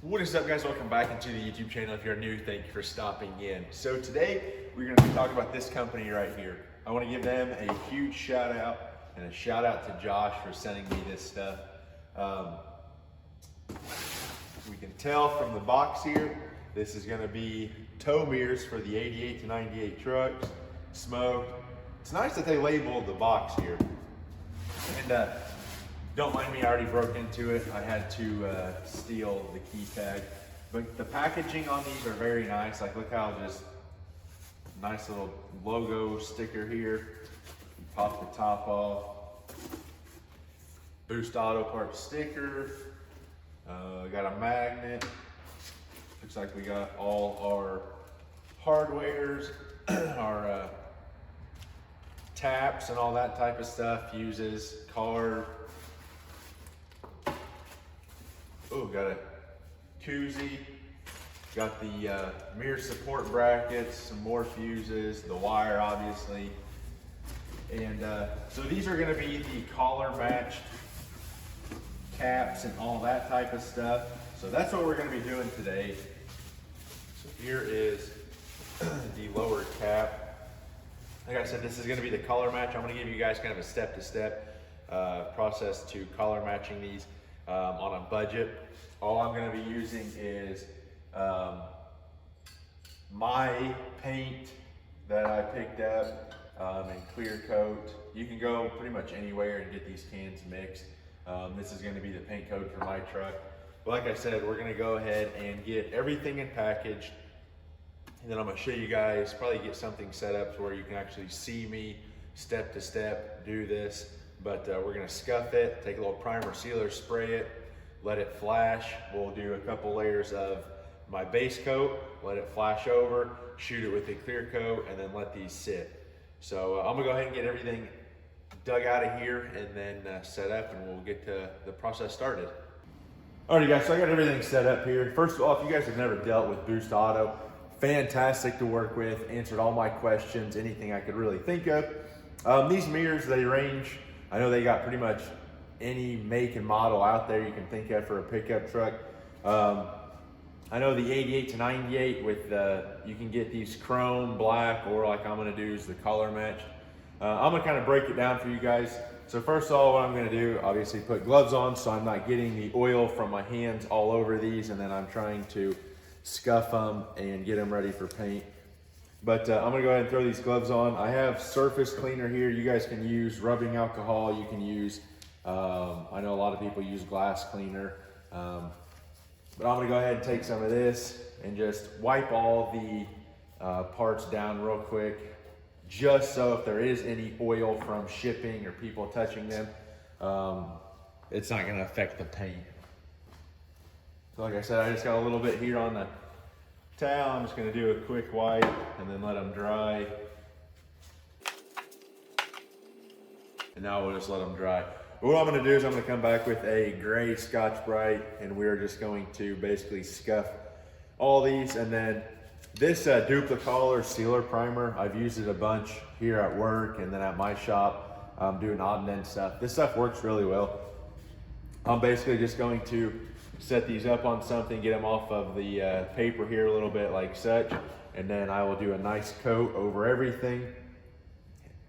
What is up, guys? Welcome back into the YouTube channel. If you're new, thank you for stopping in. So today we're going to be talking about this company right here. I want to give them a huge shout out and a shout out to Josh for sending me this stuff. We can tell from the box here, this is going to be tow mirrors for the 88 to 98 trucks, smoked. It's nice that they labeled the box here. And don't mind me, I already broke into it. I had to steal the key tag. But the packaging on these are very nice. Like, look how just nice little logo sticker here. You pop the top off. Boost Auto Parts sticker. Got a magnet. Looks like we got all our hardwares, our taps and all that type of stuff, fuses, card. Oh, got a koozie, got the mirror support brackets, some more fuses, the wire obviously. And so these are gonna be the collar matched caps and all that type of stuff. So that's what we're gonna be doing today. So here is the lower cap. Like I said, this is gonna be the collar match. I'm gonna give you guys kind of a step-to-step process to collar matching these. On a budget. All I'm going to be using is my paint that I picked up and clear coat. You can go pretty much anywhere and get these cans mixed. This is going to be the paint code for my truck. But like I said, we're going to go ahead and get everything in packaged, and then I'm going to show you guys, probably get something set up to where you can actually see me step to step do this. But we're gonna scuff it, take a little primer sealer, spray it, let it flash. We'll do a couple layers of my base coat, let it flash over, shoot it with a clear coat, and then let these sit. So I'm gonna go ahead and get everything dug out of here and then set up, and we'll get the process started. Alrighty guys, so I got everything set up here. First of all, if you guys have never dealt with Boost Auto, fantastic to work with, answered all my questions, anything I could really think of. These mirrors, they range, I know they got pretty much any make and model out there you can think of for a pickup truck. I know the 88 to 98 with you can get these chrome, black, or like I'm gonna do is the color match. I'm gonna kind of break it down for you guys. So first of all, what I'm gonna do, obviously put gloves on so I'm not getting the oil from my hands all over these, and then I'm trying to scuff them and get them ready for paint. But I'm gonna go ahead and throw these gloves on. I have surface cleaner here. You guys can use rubbing alcohol. You can use, I know a lot of people use glass cleaner. But I'm gonna go ahead and take some of this and just wipe all the parts down real quick, just so if there is any oil from shipping or people touching them, it's not gonna affect the paint. So like I said, I just got a little bit here on the towel. I'm just gonna do a quick wipe and then let them dry. And now we'll just let them dry. But what I'm gonna do is I'm gonna come back with a gray Scotch-Brite, and we're just going to basically scuff all these. And then this Duplicolor sealer primer, I've used it a bunch here at work and then at my shop. I'm doing odd and end stuff. This stuff works really well. I'm basically just going to set these up on something, get them off of the paper here a little bit like such, and then I will do a nice coat over everything.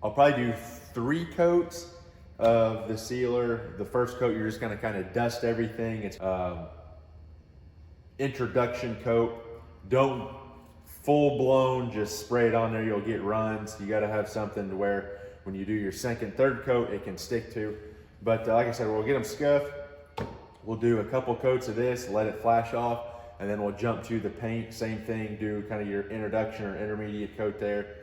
I'll probably do 3 coats of the sealer. The first coat, you're just gonna kind of dust everything. It's introduction coat. Don't full blown just spray it on there, you'll get runs. You gotta have something to where when you do your second, third coat, it can stick to. But like I said, we'll get them scuffed. We'll do a couple coats of this, let it flash off, and then we'll jump to the paint. Same thing, do kind of your introduction or intermediate coat there.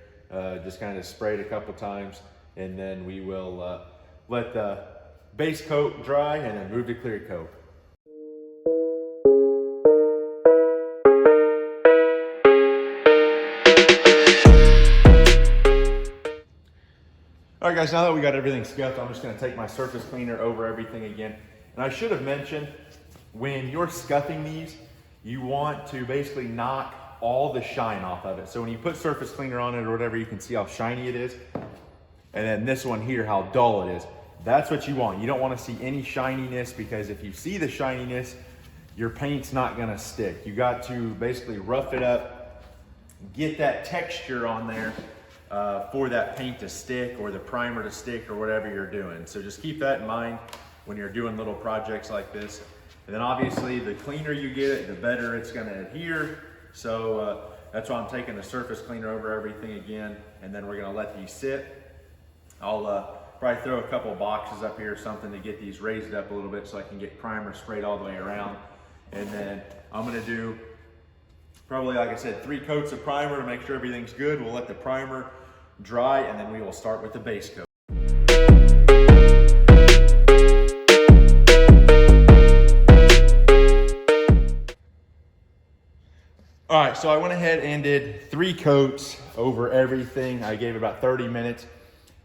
Just kind of spray it a couple times, and then we will let the base coat dry and then move to clear coat. All right guys, now that we got everything scuffed, I'm just gonna take my surface cleaner over everything again. And I should have mentioned, when you're scuffing these, you want to basically knock all the shine off of it. So when you put surface cleaner on it or whatever, you can see how shiny it is. And then this one here, how dull it is. That's what you want. You don't want to see any shininess, because if you see the shininess, your paint's not gonna stick. You got to basically rough it up, get that texture on there for that paint to stick or the primer to stick or whatever you're doing. So just keep that in mind when you're doing little projects like this. And then obviously the cleaner you get it, the better it's gonna adhere. So that's why I'm taking the surface cleaner over everything again, and then we're gonna let these sit. I'll probably throw a couple boxes up here or something to get these raised up a little bit so I can get primer sprayed all the way around. And then I'm gonna do probably, like I said, 3 coats of primer to make sure everything's good. We'll let the primer dry, and then we will start with the base coat. All right, so I went ahead and did 3 coats over everything. I gave it about 30 minutes.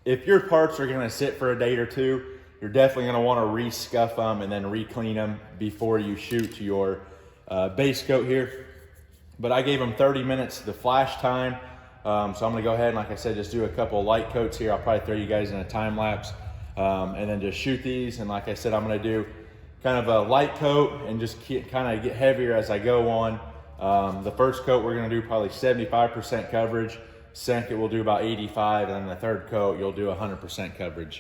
If your parts are gonna sit for a day or 2, you're definitely gonna wanna re-scuff them and then re-clean them before you shoot your base coat here. But I gave them 30 minutes the flash time. So I'm gonna go ahead and, like I said, just do a couple of light coats here. I'll probably throw you guys in a time lapse and then just shoot these. And like I said, I'm gonna do kind of a light coat and just kind of get heavier as I go on. The first coat we're gonna do probably 75% coverage. Second we'll do about 85, and then the third coat you'll do 100% coverage.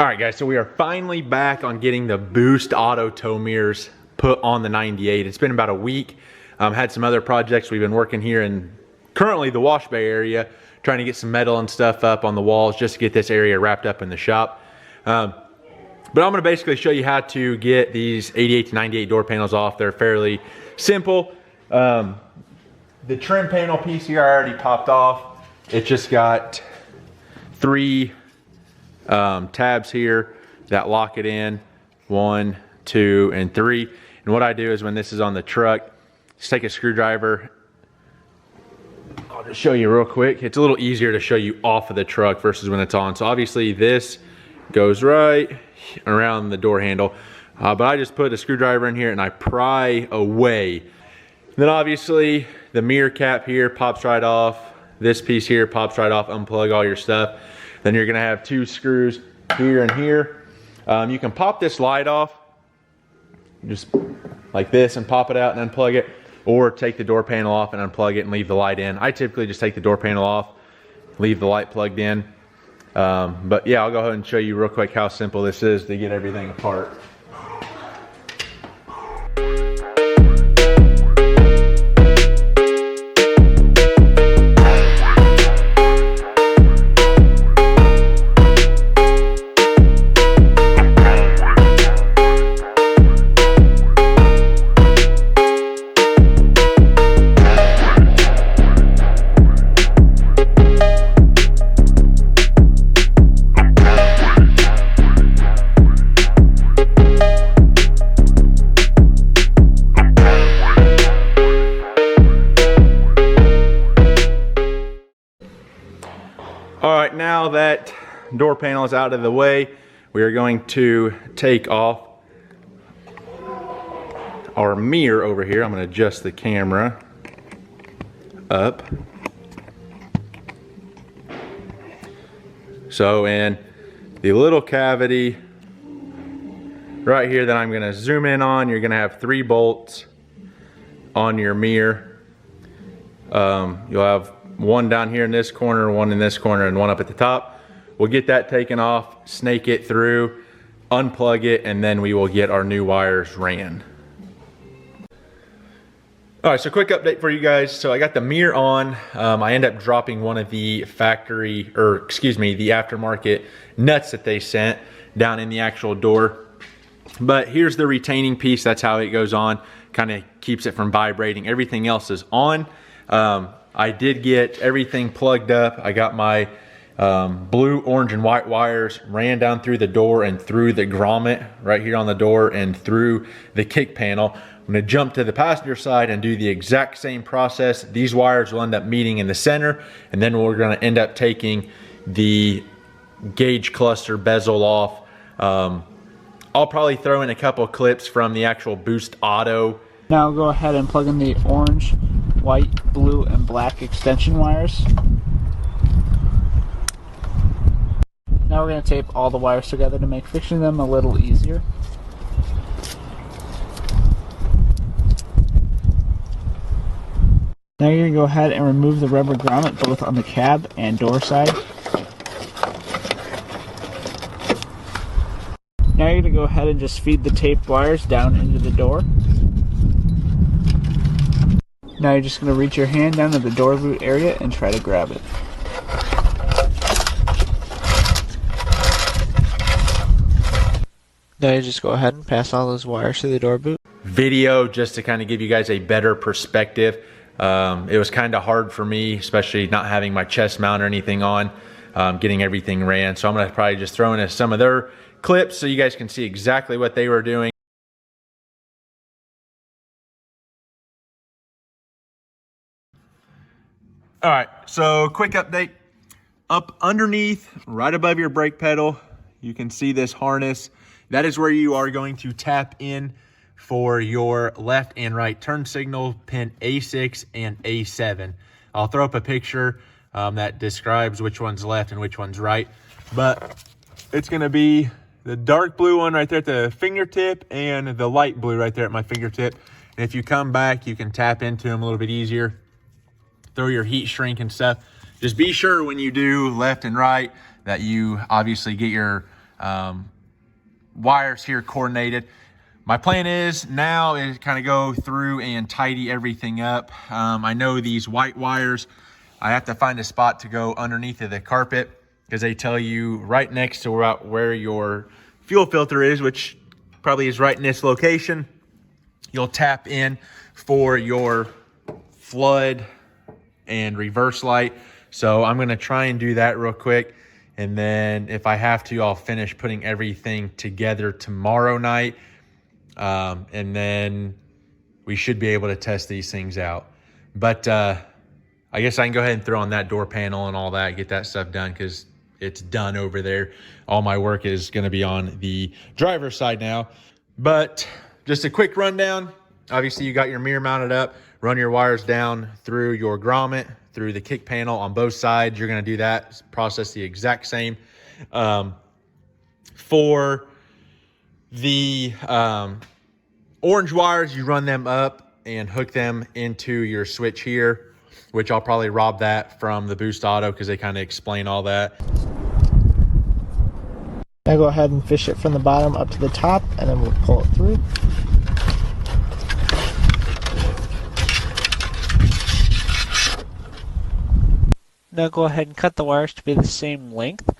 All right guys, so we are finally back on getting the Boost Auto tow mirrors put on the 98. It's been about a week. Had some other projects. We've been working here in currently the wash bay area, trying to get some metal and stuff up on the walls just to get this area wrapped up in the shop. But I'm gonna basically show you how to get these 88 to 98 door panels off. They're fairly simple. The trim panel piece here I already popped off. It just got 3 tabs here that lock it in, 1, 2, and 3. And what I do is when this is on the truck, just take a screwdriver. I'll just show you real quick. It's a little easier to show you off of the truck versus when it's on. So obviously this goes right around the door handle, but I just put a screwdriver in here and I pry away. Then obviously the mirror cap here pops right off. This piece here pops right off. Unplug all your stuff. Then you're gonna have 2 screws here and here. You can pop this light off just like this and pop it out and unplug it, or take the door panel off and unplug it and leave the light in. I typically just take the door panel off, leave the light plugged in. But yeah, I'll go ahead and show you real quick how simple this is to get everything apart. All right, now that door panel is out of the way, we are going to take off our mirror over here. I'm going to adjust the camera up. So in the little cavity right here that I'm going to zoom in on, you're going to have 3 bolts on your mirror. You'll have 1 down here in this corner, 1 in this corner, and 1 up at the top. We'll get that taken off, snake it through, unplug it, and then we will get our new wires ran. All right, so quick update for you guys. So I got the mirror on. I end up dropping one of the factory, or excuse me, the aftermarket nuts that they sent down in the actual door. But here's the retaining piece. That's how it goes on. Kind of keeps it from vibrating. Everything else is on. I did get everything plugged up. I got my blue, orange, and white wires ran down through the door and through the grommet right here on the door and through the kick panel. I'm gonna jump to the passenger side and do the exact same process. These wires will end up meeting in the center, and then we're gonna end up taking the gauge cluster bezel off. I'll probably throw in a couple clips from the actual Boost Auto. Now I'll go ahead and plug in the orange, white, blue, and black extension wires. Now we're going to tape all the wires together to make fixing them a little easier. Now you're going to go ahead and remove the rubber grommet both on the cab and door side. Now you're going to go ahead and just feed the taped wires down into the door. Now you're just going to reach your hand down to the door boot area and try to grab it. Now you just go ahead and pass all those wires to the door boot. Video just to kind of give you guys a better perspective. It was kind of hard for me, especially not having my chest mount or anything on, getting everything ran. So I'm going to probably just throw in some of their clips so you guys can see exactly what they were doing. All right, so quick update. Up underneath, right above your brake pedal, you can see this harness. That is where you are going to tap in for your left and right turn signal, pin A6 and A7. I'll throw up a picture that describes which one's left and which one's right. But it's gonna be the dark blue one right there at the fingertip and the light blue right there at my fingertip. And if you come back, you can tap into them a little bit easier. Throw your heat shrink and stuff. Just be sure when you do left and right that you obviously get your wires here coordinated. My plan is now is kind of go through and tidy everything up. I know these white wires, I have to find a spot to go underneath of the carpet because they tell you right next to where your fuel filter is, which probably is right in this location. You'll tap in for your flood and reverse light. So I'm gonna try and do that real quick. And then if I have to, I'll finish putting everything together tomorrow night. And then we should be able to test these things out. But I guess I can go ahead and throw on that door panel and all that, get that stuff done because it's done over there. All my work is gonna be on the driver's side now. But just a quick rundown. Obviously you got your mirror mounted up, run your wires down through your grommet, through the kick panel on both sides. You're gonna do that, process the exact same. For the orange wires, you run them up and hook them into your switch here, which I'll probably rob that from the Boost Auto because they kind of explain all that. Now go ahead and fish it from the bottom up to the top and then we'll pull it through. Now go ahead and cut the wires to be the same length.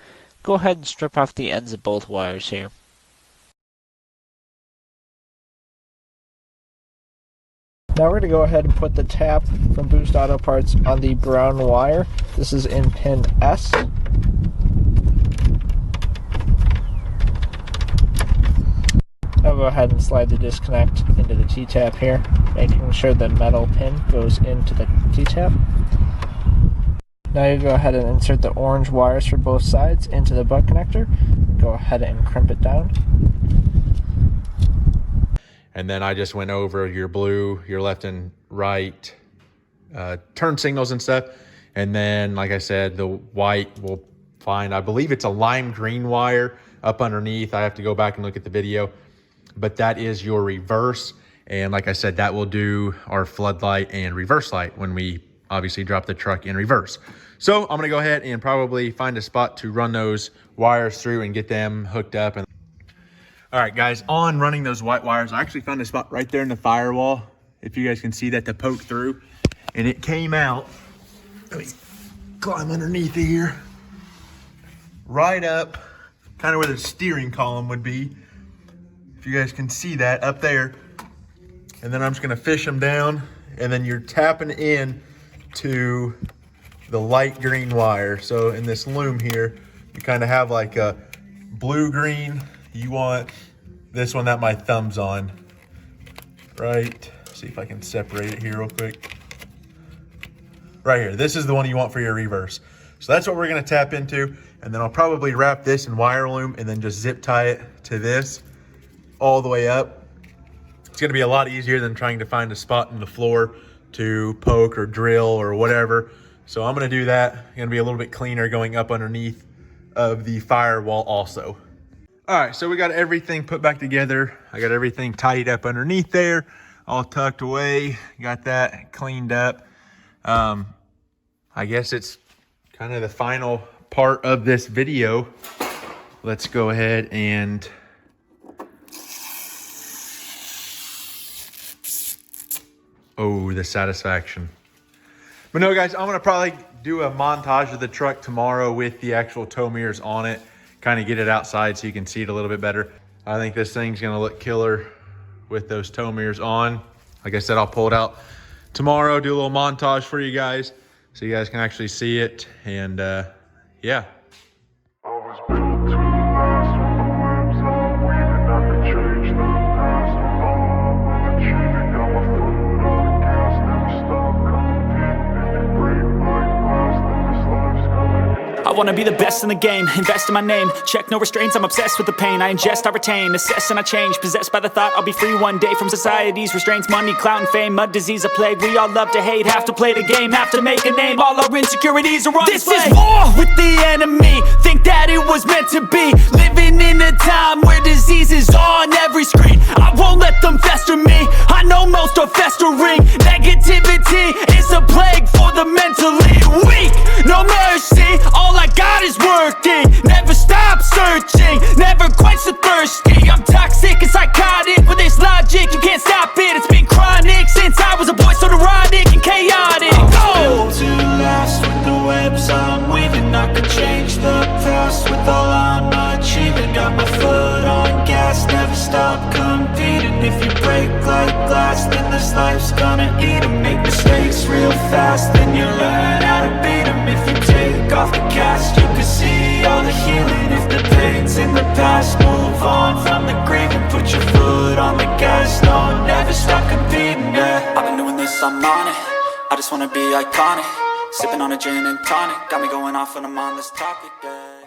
Go ahead and strip off the ends of both wires here. Now we're going to go ahead and put the tap from Boost Auto Parts on the brown wire. This is in pin S. Now go ahead and slide the disconnect into the T-tap here, making sure the metal pin goes into the T-tap. Now you go ahead and insert the orange wires for both sides into the butt connector. Go ahead and crimp it down. And then I just went over your blue, your left and right turn signals and stuff. And then, like I said, the white will find, I believe it's a lime green wire up underneath. I have to go back and look at the video. But that is your reverse. And like I said, that will do our floodlight and reverse light when we obviously drop the truck in reverse. So I'm gonna go ahead and probably find a spot to run those wires through and get them hooked up. And all right, guys, on running those white wires, I actually found a spot right there in the firewall, if you guys can see that, to poke through. And it came out, let me climb underneath here, right up, kind of where the steering column would be. If you guys can see that up there. And then I'm just gonna fish them down, and then you're tapping in to the light green wire. So in this loom here, you kind of have like a blue-green. You want this one that my thumb's on, right? See if I can separate it here real quick. Right here, this is the one you want for your reverse. So that's what we're gonna tap into. And then I'll probably wrap this in wire loom and then just zip tie it to this all the way up. It's gonna be a lot easier than trying to find a spot in the floor to poke or drill or whatever. So I'm gonna do that. Gonna be a little bit cleaner going up underneath of the firewall also. All right, so we got everything put back together. I got everything tidied up underneath there, all tucked away. Got that cleaned up. I guess it's kind of the final part of this video. Let's go ahead and oh, the satisfaction. But no, guys, I'm gonna probably do a montage of the truck tomorrow with the actual tow mirrors on it, kind of get it outside so you can see it a little bit better. I think this thing's gonna look killer with those tow mirrors on. Like I said, I'll pull it out tomorrow, do a little montage for you guys so you guys can actually see it. And yeah. I wanna be the best in the game, invest in my name, check no restraints, I'm obsessed with the pain, I ingest, I retain, assess and I change, possessed by the thought I'll be free one day from society's restraints, money, clout and fame, mud, disease, a plague, we all love to hate, have to play the game, have to make a name, all our insecurities are on display. This is war with the enemy, think that it was meant to be, living in a time where disease is on every screen, I won't let them fester me, I know most are festering, negativity is a plague for the mentally weak, no mercy, all I got is working, never stop searching, never quench the thirsty, I'm toxic and psychotic, with this logic, you can't stop it, it's been chronic, since I was a boy, so neurotic and chaotic, go! To last with the webs I'm weaving, I could change the past with all I'm achieving, got my foot on gas, never stop competing, if you break like glass, then this life's gonna eat 'em, make mistakes real fast, then you learn how to beat 'em, if you take off the cast, you can see all the healing, if the pain's in the past, move on from the grave and put your foot on the gas, no, never stop competing, yeah. I've been doing this, I'm on it, I just wanna be iconic, sipping on a gin and tonic, got me going off when I'm on this topic, yeah.